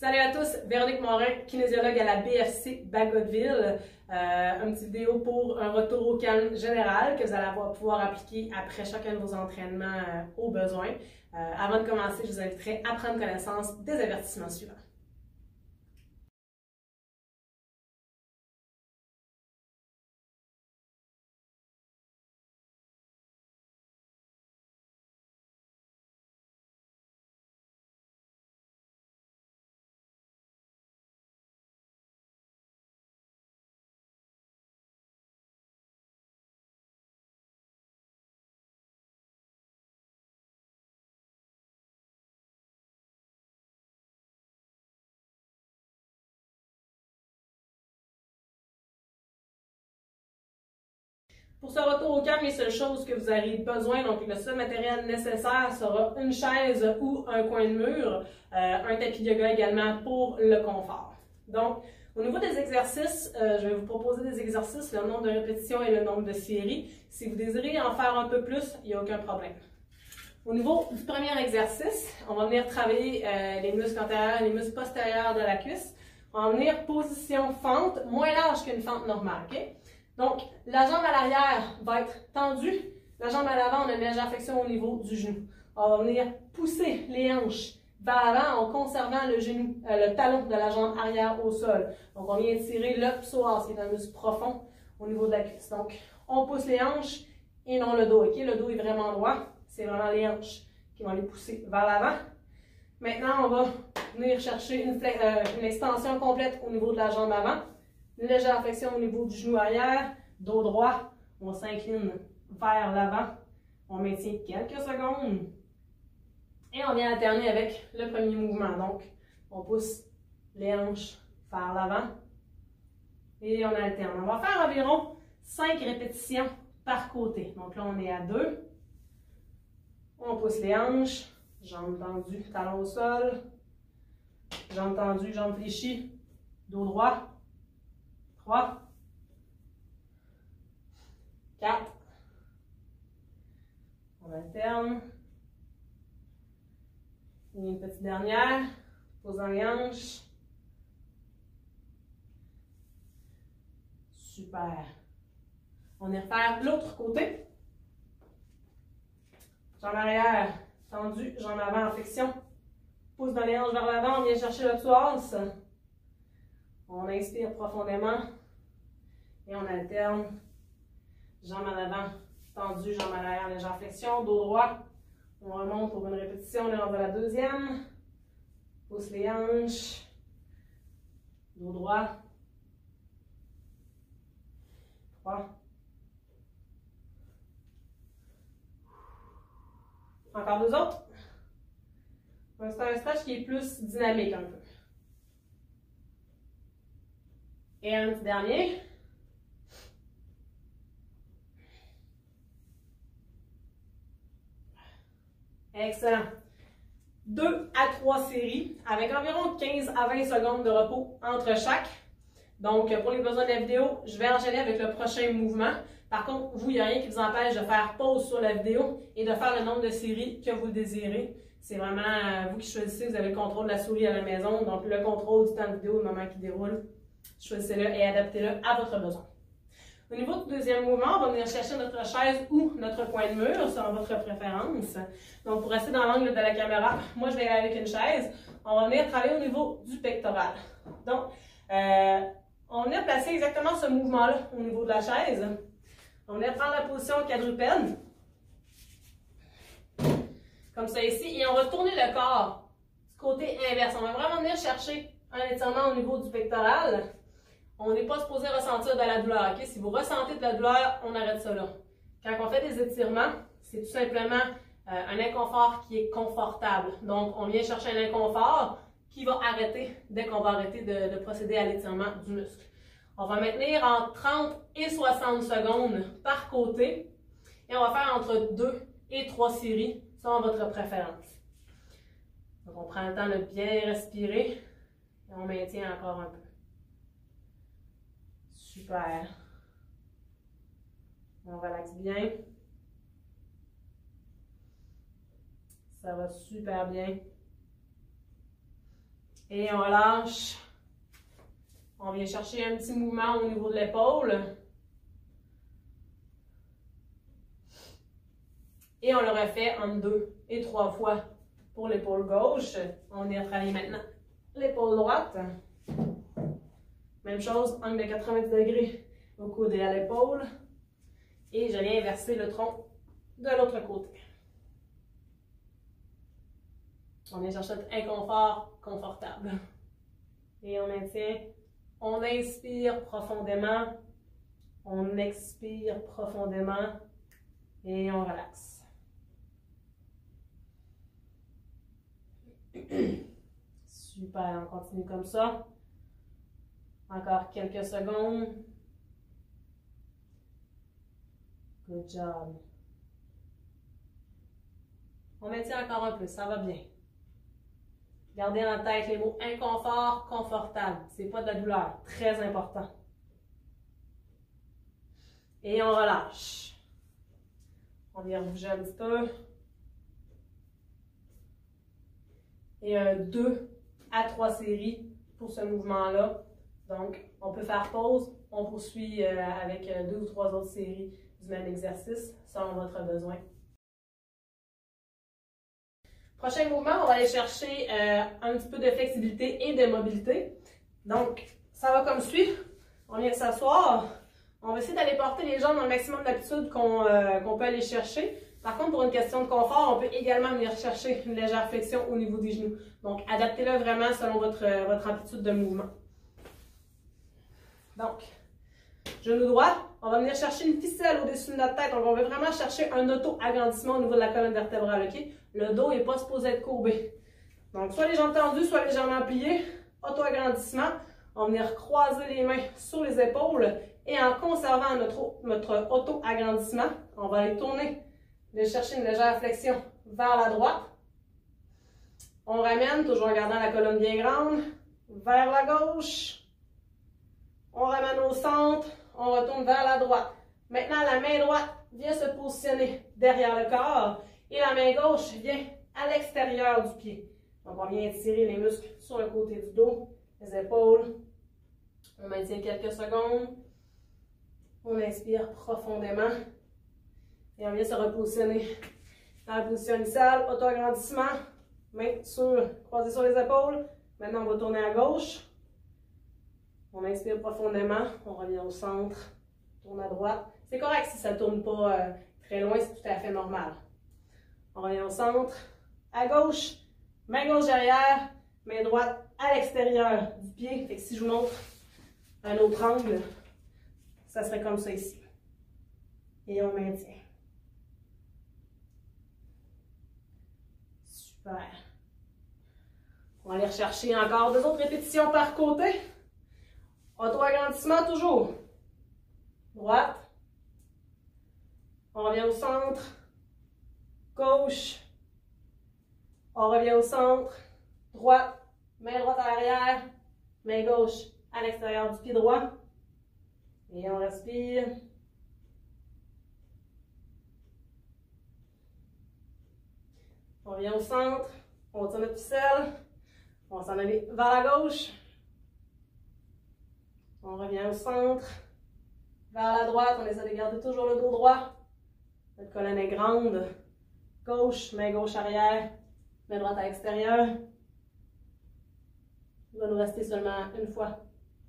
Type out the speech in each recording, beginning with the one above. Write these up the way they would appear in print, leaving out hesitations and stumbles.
Salut à tous, Véronique Morin, kinésiologue à la BFC Bagotville. Une petite vidéo pour un retour au calme général que vous allez pouvoir appliquer après chacun de vos entraînements au besoin. Avant de commencer, je vous inviterai à prendre connaissance des avertissements suivants. Pour ce retour au calme, les seules choses que vous aurez besoin, donc le seul matériel nécessaire sera une chaise ou un coin de mur, un tapis de yoga également pour le confort. Donc, au niveau des exercices, je vais vous proposer des exercices, le nombre de répétitions et le nombre de séries. Si vous désirez en faire un peu plus, il n'y a aucun problème. Au niveau du premier exercice, on va venir travailler les muscles antérieurs et les muscles postérieurs de la cuisse. On va venir position fente, moins large qu'une fente normale. Okay? Donc, la jambe à l'arrière va être tendue. La jambe à l'avant, on a une légère flexion au niveau du genou. On va venir pousser les hanches vers l'avant en conservant le genou, le talon de la jambe arrière au sol. Donc, on vient tirer le psoas, qui est un muscle profond au niveau de la cuisse. Donc, on pousse les hanches et non le dos. Okay? Le dos est vraiment droit. C'est vraiment les hanches qui vont les pousser vers l'avant. Maintenant, on va venir chercher une extension complète au niveau de la jambe avant. Une légère flexion au niveau du genou arrière, dos droit, on s'incline vers l'avant, on maintient quelques secondes et on vient alterner avec le premier mouvement. Donc, on pousse les hanches vers l'avant et on alterne. On va faire environ 5 répétitions par côté. Donc là, on est à 2. On pousse les hanches, jambes tendues, talons au sol, jambes tendues, jambes fléchies, dos droit. 3, 4, on alterne, et une petite dernière, posant les hanches, super, on va refaire l'autre côté, jambe arrière tendue, jambe avant en flexion, pouce dans les hanches vers l'avant, on vient chercher le psoas, on inspire profondément, et on alterne, jambe en avant tendue, jambe à l'arrière, légère flexion, dos droit. On remonte pour une répétition, on est rendu à la deuxième. Pousse les hanches, dos droit. 3. Encore 2 autres. C'est un stretch qui est plus dynamique un peu. Et un petit dernier. Excellent. 2 à 3 séries avec environ 15 à 20 secondes de repos entre chaque. Donc, pour les besoins de la vidéo, je vais enchaîner avec le prochain mouvement. Par contre, vous, il n'y a rien qui vous empêche de faire pause sur la vidéo et de faire le nombre de séries que vous désirez. C'est vraiment vous qui choisissez, vous avez le contrôle de la souris à la maison, donc le contrôle du temps de vidéo, le moment qui déroule. Choisissez-le et adaptez-le à votre besoin. Au niveau du deuxième mouvement, on va venir chercher notre chaise ou notre coin de mur, selon votre préférence. Donc, pour rester dans l'angle de la caméra, moi, je vais aller avec une chaise. On va venir travailler au niveau du pectoral. Donc, on vient placer exactement ce mouvement-là au niveau de la chaise. On vient prendre la position quadrupède, comme ça ici, et on va tourner le corps du côté inverse. On va vraiment venir chercher un étirement au niveau du pectoral. On n'est pas supposé ressentir de la douleur. Okay? Si vous ressentez de la douleur, on arrête ça là. Quand on fait des étirements, c'est tout simplement un inconfort qui est confortable. Donc, on vient chercher un inconfort qui va arrêter dès qu'on va arrêter de procéder à l'étirement du muscle. On va maintenir entre 30 et 60 secondes par côté et on va faire entre 2 et 3 séries selon votre préférence. Donc, on prend le temps de bien respirer et on maintient encore un peu. Super. On relaxe bien. Ça va super bien. Et on relâche. On vient chercher un petit mouvement au niveau de l'épaule. Et on le refait en 2 et 3 fois pour l'épaule gauche. On vient travailler maintenant l'épaule droite. Même chose, angle de 90 degrés au coude et à l'épaule. Et je viens inverser le tronc de l'autre côté. On vient chercher notre inconfort confortable. Et on maintient. On inspire profondément. On expire profondément. Et on relaxe. Super, on continue comme ça. Encore quelques secondes. Good job. On maintient encore un peu, ça va bien. Gardez en tête les mots inconfort, confortable. C'est pas de la douleur, très important. Et on relâche. On vient bouger un petit peu. Et 2 à 3 séries pour ce mouvement-là. Donc, on peut faire pause. On poursuit avec 2 ou 3 autres séries du même exercice, selon votre besoin. Prochain mouvement, on va aller chercher un petit peu de flexibilité et de mobilité. Donc, ça va comme suit. On vient de s'asseoir. On va essayer d'aller porter les jambes dans le maximum d'amplitude qu'on peut aller chercher. Par contre, pour une question de confort, on peut également venir chercher une légère flexion au niveau des genoux. Donc, adaptez-le vraiment selon votre amplitude de mouvement. Donc, genou droit, on va venir chercher une ficelle au-dessus de notre tête. Donc, on veut vraiment chercher un auto-agrandissement au niveau de la colonne vertébrale. Okay? Le dos n'est pas supposé être courbé. Donc, soit les jambes tendues, soit légèrement pliées. Auto-agrandissement. On va venir croiser les mains sur les épaules. Et en conservant notre auto-agrandissement, on va aller tourner, de chercher une légère flexion vers la droite. On ramène, toujours en gardant la colonne bien grande, vers la gauche. On ramène au centre, on retourne vers la droite. Maintenant, la main droite vient se positionner derrière le corps et la main gauche vient à l'extérieur du pied. Donc, on vient étirer les muscles sur le côté du dos, les épaules. On maintient quelques secondes. On inspire profondément. Et on vient se repositionner dans la position initiale. Auto-agrandissement. Main croisée sur les épaules. Maintenant, on va tourner à gauche. On inspire profondément. On revient au centre. Tourne à droite. C'est correct si ça ne tourne pas très loin. C'est tout à fait normal. On revient au centre. À gauche. Main gauche derrière. Main droite à l'extérieur du pied. Fait que si je vous montre un autre angle, ça serait comme ça ici. Et on maintient. Super. On va aller rechercher encore 2 autres répétitions par côté. Auto-agrandissement toujours. Droite. On revient au centre. Gauche. On revient au centre. Droite. Main droite à l'arrière. Main gauche à l'extérieur du pied droit. Et on respire. On revient au centre. On tire notre ficelle. On va s'en aller vers la gauche. On revient au centre. Vers la droite. On essaie de garder toujours le dos droit. Notre colonne est grande. Gauche, main gauche arrière. Main droite à l'extérieur. Il va nous rester seulement une fois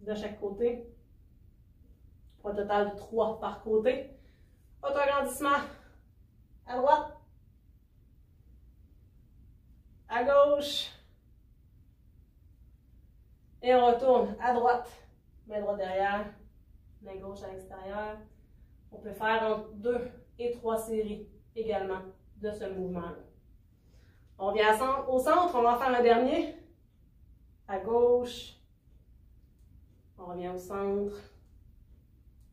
de chaque côté. Pour un total de 3 par côté. Auto-agrandissement. À droite. À gauche. Et on retourne à droite. Main droite derrière. Main gauche à l'extérieur. On peut faire entre 2 et 3 séries également de ce mouvement-là. On vient au centre. On va en faire un dernier. À gauche. On revient au centre.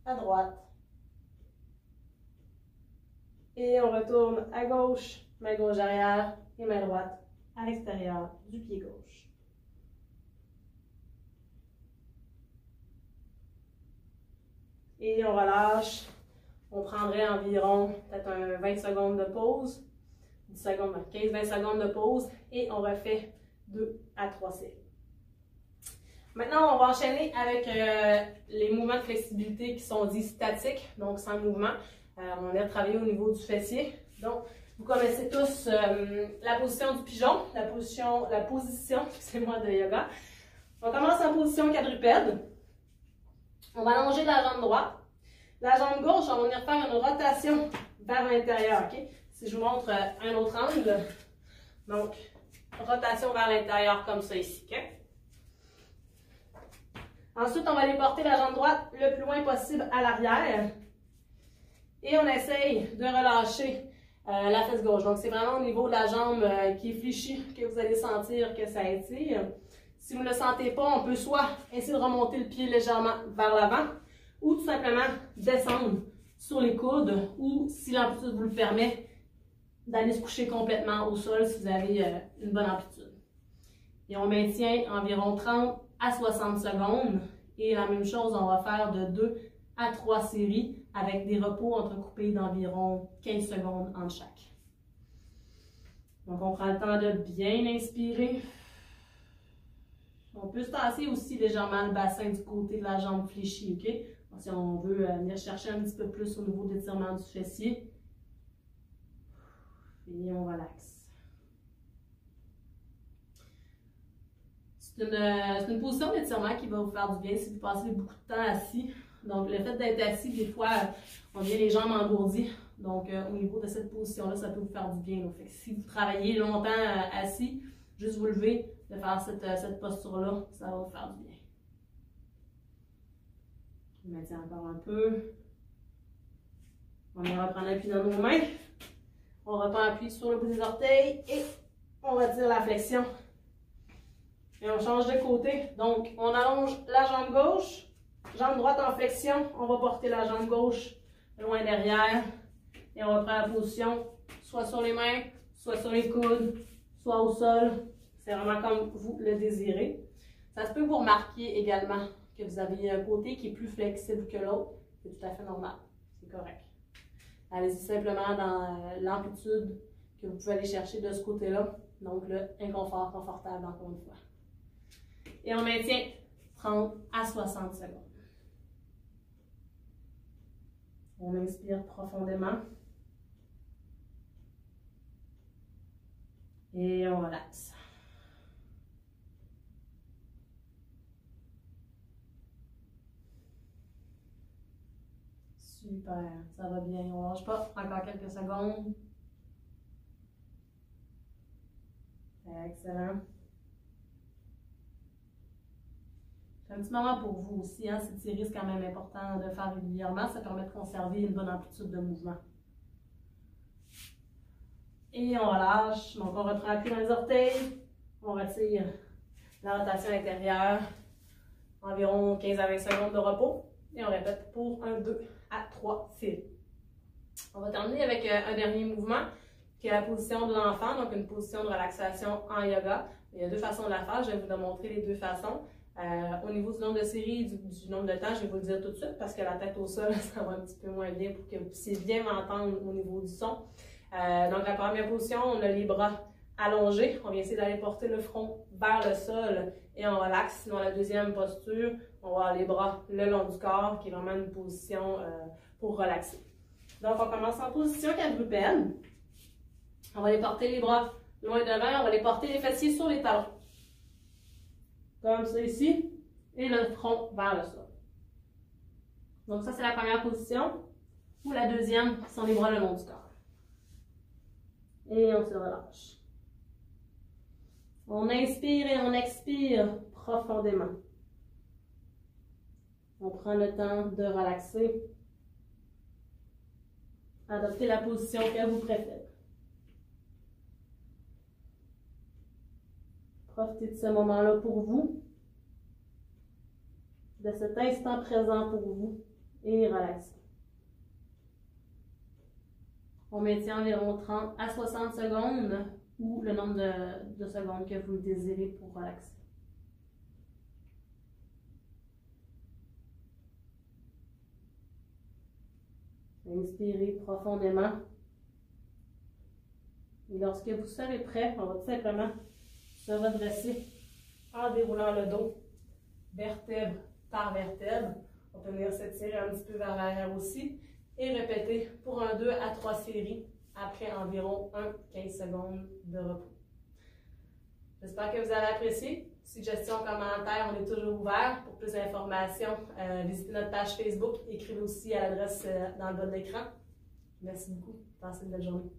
À droite. Et on retourne à gauche, main gauche arrière et main droite à l'extérieur du pied gauche. Et on relâche. On prendrait environ peut-être 20 secondes de pause. 10 secondes, 15-20 secondes de pause. Et on refait 2 à 3 séries. Maintenant, on va enchaîner avec les mouvements de flexibilité qui sont dits statiques, donc sans mouvement. On a travaillé au niveau du fessier. Donc, vous connaissez tous la position du pigeon, la position excusez-moi, de yoga. On commence en position quadrupède. On va allonger la jambe droite. La jambe gauche, on va venir faire une rotation vers l'intérieur. Okay? Si je vous montre un autre angle, donc rotation vers l'intérieur comme ça ici. Okay? Ensuite, on va aller porter la jambe droite le plus loin possible à l'arrière. Et on essaye de relâcher la fesse gauche. Donc, c'est vraiment au niveau de la jambe qui est fléchie que vous allez sentir que ça étire. Si vous ne le sentez pas, on peut soit essayer de remonter le pied légèrement vers l'avant ou tout simplement descendre sur les coudes ou, si l'amplitude vous le permet, d'aller se coucher complètement au sol si vous avez une bonne amplitude. Et on maintient environ 30 à 60 secondes. Et la même chose, on va faire de 2 à 3 séries avec des repos entrecoupés d'environ 15 secondes entre chaque. Donc, on prend le temps de bien inspirer. On peut se tasser aussi légèrement le bassin du côté de la jambe fléchie, ok? Donc, si on veut venir chercher un petit peu plus au niveau de l'étirement du fessier. Et on relaxe. C'est une position d'étirement qui va vous faire du bien si vous passez beaucoup de temps assis. Donc, le fait d'être assis, des fois, on vient les jambes engourdies. Donc, au niveau de cette position-là, ça peut vous faire du bien. Donc, si vous travaillez longtemps assis, juste vous lever, de faire cette posture-là, ça va vous faire du bien. On maintient encore un peu. On va reprendre l'appui dans nos mains. On reprend appui sur le bout des orteils et on retire la flexion. Et on change de côté. Donc, on allonge la jambe gauche, jambe droite en flexion. On va porter la jambe gauche loin derrière. Et on reprend la position, soit sur les mains, soit sur les coudes, soit au sol. C'est vraiment comme vous le désirez. Ça se peut vous remarquer également que vous avez un côté qui est plus flexible que l'autre. C'est tout à fait normal. C'est correct. Allez-y simplement dans l'amplitude que vous pouvez aller chercher de ce côté-là. Donc, le inconfort confortable, encore une fois. Et on maintient 30 à 60 secondes. On inspire profondément. Et on relaxe. Super, ça va bien. On ne lâche pas. Encore quelques secondes. Excellent. C'est un petit moment pour vous aussi. Hein? S'étirer, c'est quand même important de faire régulièrement. Ça permet de conserver une bonne amplitude de mouvement. Et on relâche. Donc, on reprend appui dans les orteils. On retire la rotation intérieure. Environ 15 à 20 secondes de repos. Et on répète pour 1, 2 à 3 séries. On va terminer avec un dernier mouvement qui est la position de l'enfant, donc une position de relaxation en yoga. Il y a deux façons de la faire. Je vais vous montrer les deux façons. Au niveau du nombre de séries, du nombre de temps, je vais vous le dire tout de suite parce que la tête au sol, ça va un petit peu moins bien pour que vous puissiez bien m'entendre au niveau du son. Donc, la première position, on a les bras allongés. On vient essayer d'aller porter le front vers le sol et on relaxe. Sinon, la deuxième posture, on va avoir les bras le long du corps, qui est vraiment une position pour relaxer. Donc, on commence en position quadrupède. On va aller porter les bras loin devant. On va aller porter les fessiers sur les talons. Comme ça ici. Et le front vers le sol. Donc, ça, c'est la première position. Ou la deuxième, qui sont les bras le long du corps. Et on se relâche. On inspire et on expire profondément. On prend le temps de relaxer. Adoptez la position que vous préférez. Profitez de ce moment-là pour vous, de cet instant présent pour vous et relaxez. On maintient environ 30 à 60 secondes ou le nombre de secondes que vous désirez pour relaxer. Inspirez profondément. Et lorsque vous serez prêt, on va tout simplement se redresser en déroulant le dos vertèbre par vertèbre. On peut venir s'étirer un petit peu vers l'arrière aussi et répéter pour un 2 à 3 séries après environ 15 secondes de repos. J'espère que vous avez apprécié. Suggestions, commentaires, on est toujours ouvert. Pour plus d'informations, visitez notre page Facebook. Écrivez aussi à l'adresse dans le bas de l'écran. Merci beaucoup. Passez une belle journée.